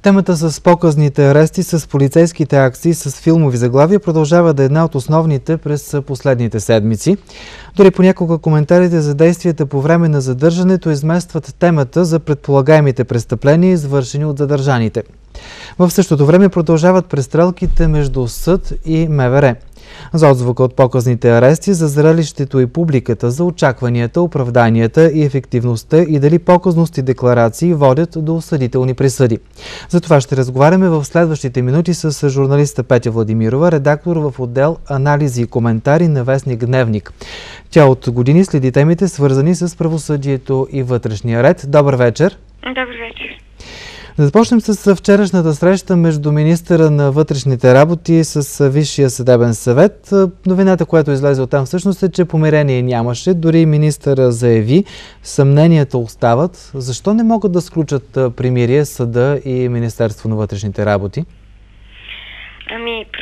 Темата с показните арести, с полицейските акции, с филмови заглавия продължава да е една от основните през последните седмици. Дори понякога коментарите за действията по време на задържането изместват темата за предполагаемите престъпления, извършени от задържаните. В същото време продължават престрелките между съд и МВР. За отзвука от показните арести, за зрелището и публиката, за очакванията, оправданията и ефективността и дали показност и декларации водят до осъдителни присъди. За това ще разговаряме в следващите минути с журналиста Петя Владимирова, редактор в отдел анализи и коментари на вестник Дневник. Тя от години следи темите, свързани с правосъдието и вътрешния ред. Добър вечер! Добър вечер! Да започнем с вчерашната среща между министъра на вътрешните работи с Висшия съдебен съвет. Новината, която излезе оттам всъщност е, че помирение нямаше. Дори министъра заяви, съмненията остават. Защо не могат да сключат примирие съда и Министерство на вътрешните работи?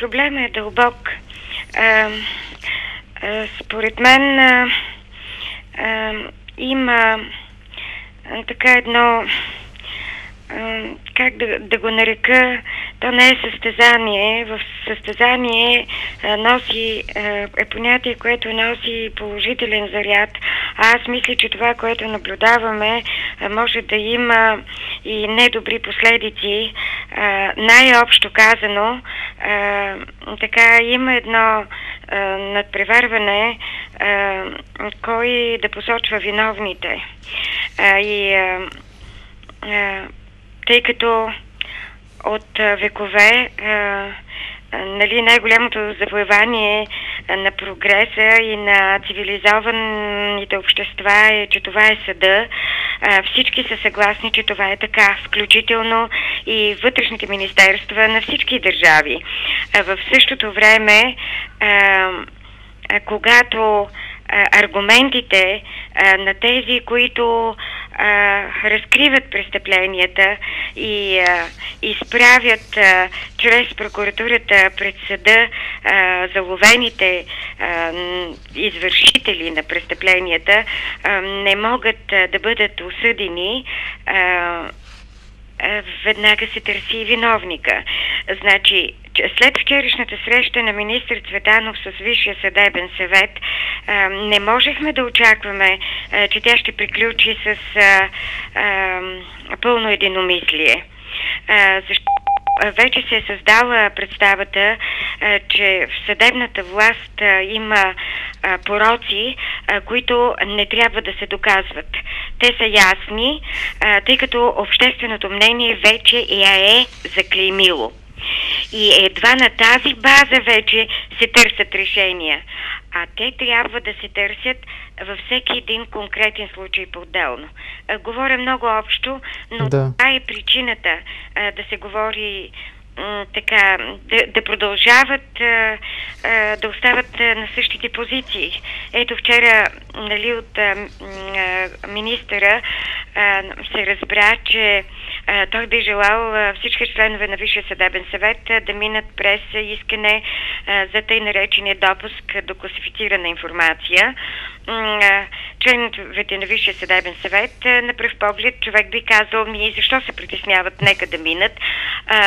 Проблемът е дълбок. Според мен има така едно, как да го нарека, то не е състезание. В състезание е понятие, което носи положителен заряд. Аз мисля, че това, което наблюдаваме, може да има и недобри последици. Най-общо казано, така има едно надпреварване, кой да посочва виновните. Тъй като от векове най-голямото завоевание на прогреса и на цивилизованите общества е, че това е съда. Всички са съгласни, че това е така, включително и вътрешните министерства на всички държави. В същото време, когато аргументите на тези, които разкриват престъпленията и изправят чрез прокуратурата пред съда заловените извършители на престъпленията, не могат да бъдат осъдени, веднага се търси и виновника. Значи, след вчерашната среща на министър Цветанов с Висшия съдебен съвет, не можехме да очакваме, че тя ще приключи с пълно единомислие. Защото вече се е създала представата, че в съдебната власт има пороци, които не трябва да се доказват. Те са ясни, тъй като общественото мнение вече я е заклеймило. И едва на тази база вече се търсят решения. А те трябва да се търсят във всеки един конкретен случай по-отделно. Говоря много общо, но това е причината да се говори така, да продължават да остават на същите позиции. Ето вчера, от министъра се разбра, че той би желал всички членове на Висшия съдебен съвет да минат през искане за тъй наречения допуск до класифицирана информация. Членовете на Висшия съдебен съвет, на пръв поглед човек би казал, защо се притесняват, нека да минат,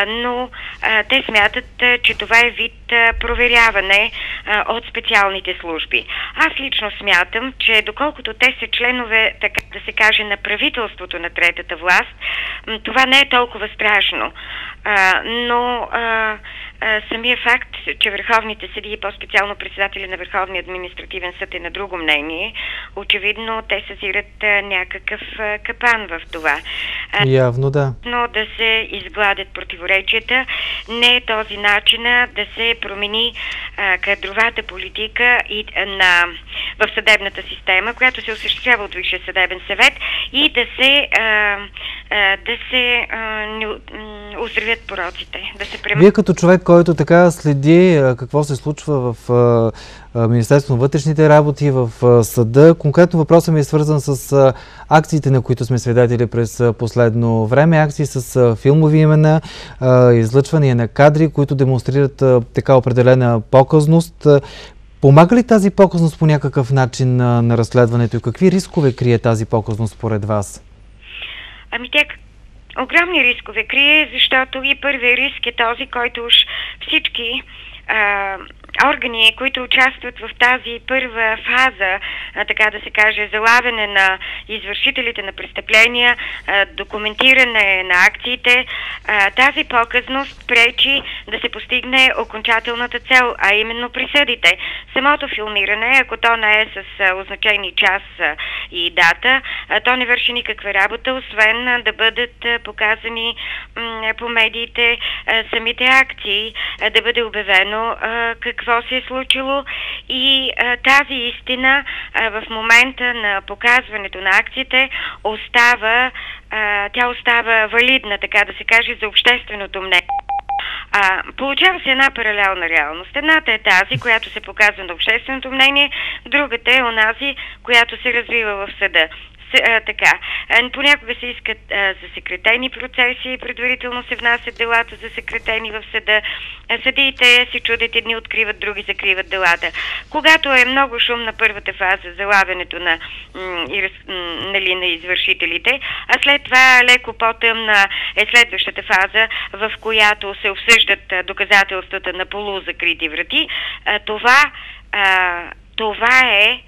но те смятат, че това е вид проверяване от специалните служби. Аз лично смятам, че доколкото те са членове, така да се каже, на правителството на третата власт, това не е толкова страшно. Но самия факт, че върховните съдии, по-специално председателя на Върховния административен съд, е на друго мнение, очевидно те съзират някакъв капан в това. Явно да. Но да се изгладят противоречията, не е този начин да се промени кадровата политика в съдебната система, която се осъществява от Висшия съдебен съвет, и да се оздравят пороците. Вие като човек, който така следи какво се случва в Министерството на вътрешните работи, в съда, конкретно въпросът ми е свързан с акциите, на които сме свидетели през последно време, акции с филмови имена, излъчвания на кадри, които демонстрират така определена показност. Помага ли тази показност по някакъв начин на разследването и какви рискове крие тази показност според вас? Тя огромни рискове крие, защото и първият риск е този, който уж всички органи, които участват в тази първа фаза, така да се каже, залавяне на извършителите на престъпления, документиране на акциите, тази показност пречи да се постигне окончателната цел, а именно присъдите. Самото филмиране, ако то не е с означени час и дата, то не върши никаква работа, освен да бъдат показани по медиите самите акции, да бъде обявено какво се е случило и тази истина в момента на показването на акциите тя остава валидна, така да се каже, за общественото мнение. Получава се една паралелна реалност. Едната е тази, която се показва на общественото мнение, другата е онази, която се развива в съда. Така. Понякога се искат засекретени процеси, предварително се внасят делата засекретени в съда. Съдиите се чудят, едни откриват, други закриват делата. Когато е много шум на първата фаза, залавянето на извършителите, а след това леко по-тъмна е следващата фаза, в която се обсъждат доказателствата на полузакрити врати, това е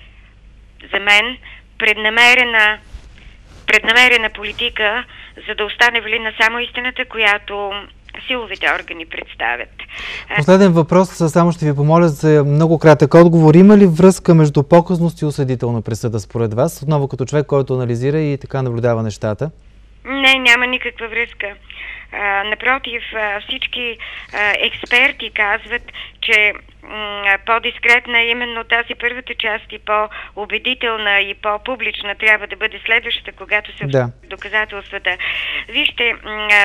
за мен преднамерена политика, за да остане валидна само истината, която силовите органи представят. Последен въпрос, само ще ви помоля за много кратък отговор. Има ли връзка между показност и осъдителна присъда според вас? Отново като човек, който анализира и така наблюдава нещата. Не, няма никаква връзка. Напротив, всички експерти казват, че по-дискретна именно тази първата част и по-убедителна и по-публична трябва да бъде следващата, когато се доказателствата. Вижте,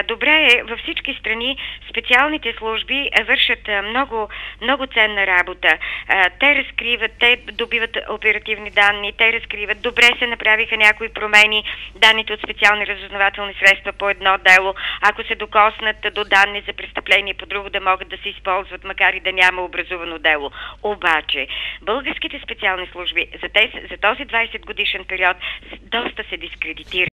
добре е, във всички страни специалните служби вършат много ценна работа. Те разкриват, те добиват оперативни данни, те разкриват. Добре се направиха някои промени, данните от специални разузнавателни средства по едно дело, ако се докоснат до данни за престъпление по друго, да могат да се използват, макар и да няма образувано дело. Обаче, българските специални служби за този 20 годишен период доста се дискредитират.